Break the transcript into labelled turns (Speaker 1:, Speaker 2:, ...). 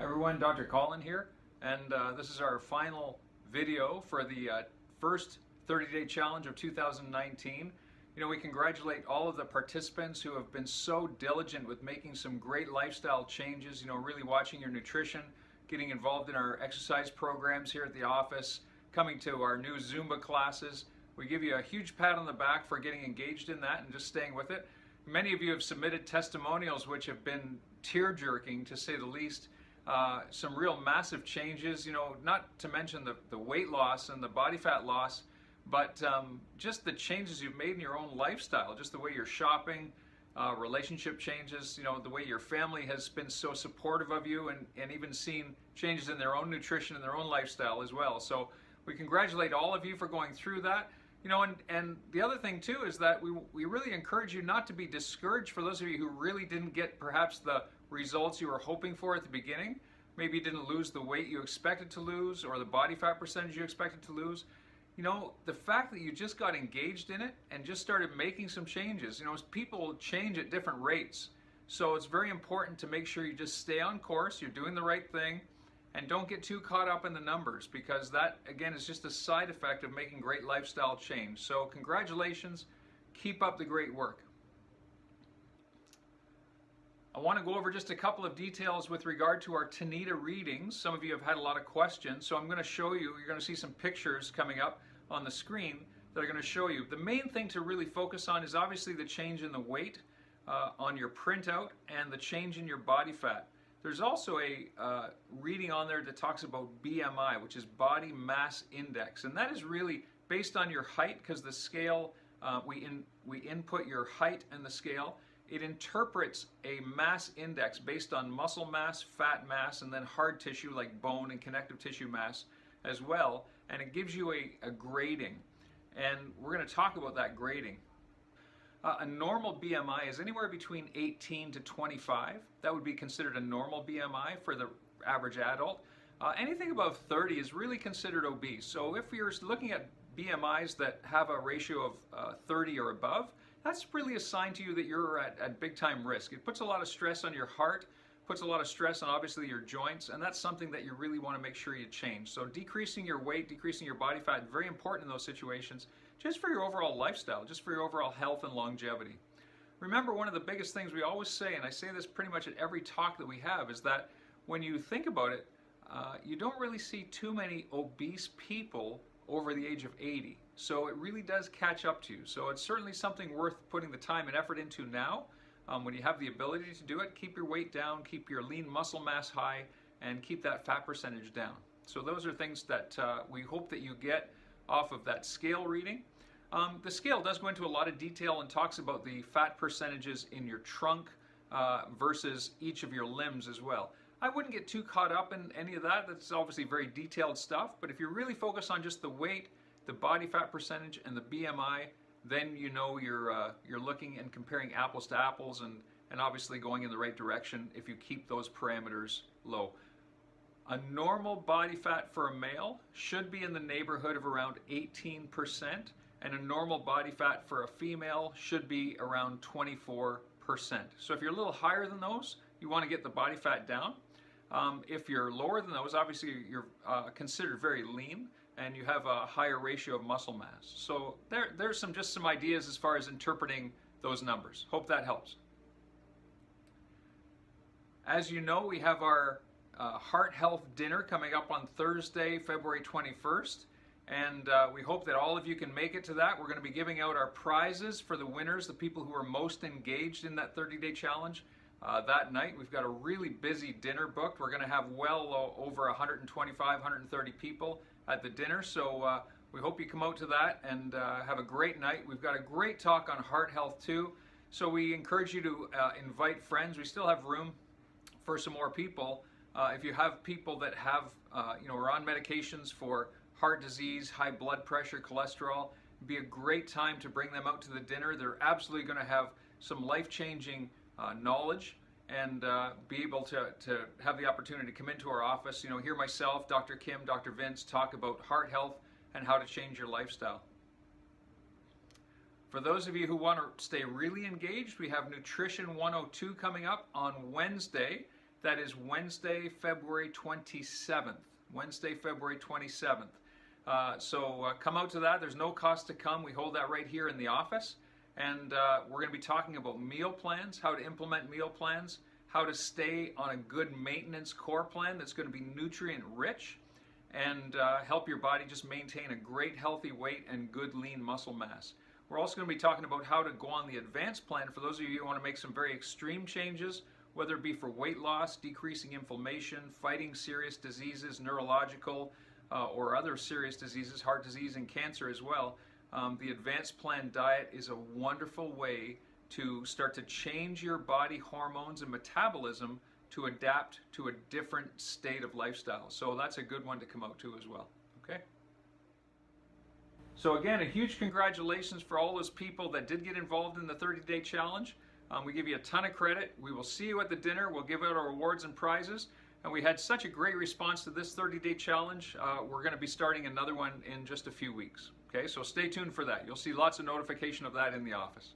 Speaker 1: Hi everyone, Dr. Colin here, and this is our final video for the first 30-day challenge of 2019. We congratulate all of the participants who have been so diligent with making some great lifestyle changes, really watching your nutrition, getting involved in our exercise programs here at the office, coming to our new Zumba classes. We give you a huge pat on the back for getting engaged in that and just staying with it. Many of you have submitted testimonials which have been tear-jerking, to say the least. Some real massive changes, not to mention the weight loss and the body fat loss, but just the changes you've made in your own lifestyle, just the way you're shopping, relationship changes, the way your family has been so supportive of you, and even seen changes in their own nutrition and their own lifestyle as well. So we congratulate all of you for going through that. And the other thing too is that we really encourage you not to be discouraged for those of you who really didn't get perhaps the results you were hoping for at the beginning. Maybe you didn't lose the weight you expected to lose or the body fat percentage you expected to lose. The fact that you just got engaged in it and just started making some changes, people change at different rates. So it's very important to make sure you just stay on course, you're doing the right thing, and don't get too caught up in the numbers, because that, again, is just a side effect of making great lifestyle change. So congratulations, keep up the great work. I want to go over just a couple of details with regard to our Tanita readings. Some of you have had a lot of questions, so I'm going to show you, you're going to see some pictures coming up on the screen that are going to show you. The main thing to really focus on is obviously the change in the weight on your printout and the change in your body fat. There's also a reading on there that talks about BMI, which is body mass index, and that is really based on your height, because the scale, we input your height in the scale. It interprets a mass index based on muscle mass, fat mass, and then hard tissue like bone and connective tissue mass as well, and it gives you a grading, and we're going to talk about that grading. A normal BMI is anywhere between 18 to 25. That would be considered a normal BMI for the average adult. Anything above 30 is really considered obese. So if you're looking at BMIs that have a ratio of 30 or above, that's really a sign to you that you're at big time risk. It puts a lot of stress on your heart, puts a lot of stress on obviously your joints, and that's something that you really want to make sure you change. So decreasing your weight, decreasing your body fat, very important in those situations, just for your overall lifestyle, just for your overall health and longevity. Remember, one of the biggest things we always say, and I say this pretty much at every talk that we have, is that when you think about it, you don't really see too many obese people over the age of 80. So it really does catch up to you. So it's certainly something worth putting the time and effort into now. When you have the ability to do it, keep your weight down, keep your lean muscle mass high, and keep that fat percentage down. So those are things that we hope that you get off of that scale reading. The scale does go into a lot of detail and talks about the fat percentages in your trunk versus each of your limbs as well. I wouldn't get too caught up in any of that. That's obviously very detailed stuff, but if you really focus on just the weight, the body fat percentage, and the BMI, then you're looking and comparing apples to apples, and obviously going in the right direction if you keep those parameters low. A normal body fat for a male should be in the neighborhood of around 18%, and a normal body fat for a female should be around 24%. So if you're a little higher than those, you want to get the body fat down. If you're lower than those, obviously you're considered very lean, and you have a higher ratio of muscle mass. So there's just some ideas as far as interpreting those numbers. Hope that helps. As you know, we have our Heart Health Dinner coming up on Thursday, February 21st, and we hope that all of you can make it to that. We're going to be giving out our prizes for the winners, the people who are most engaged in that 30-day challenge. That night, we've got a really busy dinner booked. We're going to have well over 125, 130 people at the dinner, so we hope you come out to that and have a great night. We've got a great talk on heart health too, so we encourage you to invite friends. We still have room for some more people. If you have people that have, are on medications for heart disease, high blood pressure, cholesterol, it'd be a great time to bring them out to the dinner. They're absolutely going to have some life-changing knowledge and be able to have the opportunity to come into our office, hear myself, Dr. Kim, Dr. Vince talk about heart health and how to change your lifestyle. For those of you who want to stay really engaged, we have Nutrition 102 coming up on Wednesday, That is Wednesday, February 27th. Wednesday, February 27th. So come out to that. There's no cost to come. We hold that right here in the office. And we're going to be talking about meal plans, how to implement meal plans, how to stay on a good maintenance core plan that's going to be nutrient rich and help your body just maintain a great healthy weight and good lean muscle mass. We're also going to be talking about how to go on the advanced plan for those of you who want to make some very extreme changes, whether it be for weight loss, decreasing inflammation, fighting serious diseases, neurological or other serious diseases, heart disease and cancer as well. The advanced plan diet is a wonderful way to start to change your body hormones and metabolism to adapt to a different state of lifestyle. So that's a good one to come out to as well. Okay. So again, a huge congratulations for all those people that did get involved in the 30-day challenge. We give you a ton of credit. We will see you at the dinner. We'll give out our awards and prizes. And we had such a great response to this 30-day challenge. We're going to be starting another one in just a few weeks. Okay, so stay tuned for that. You'll see lots of notification of that in the office.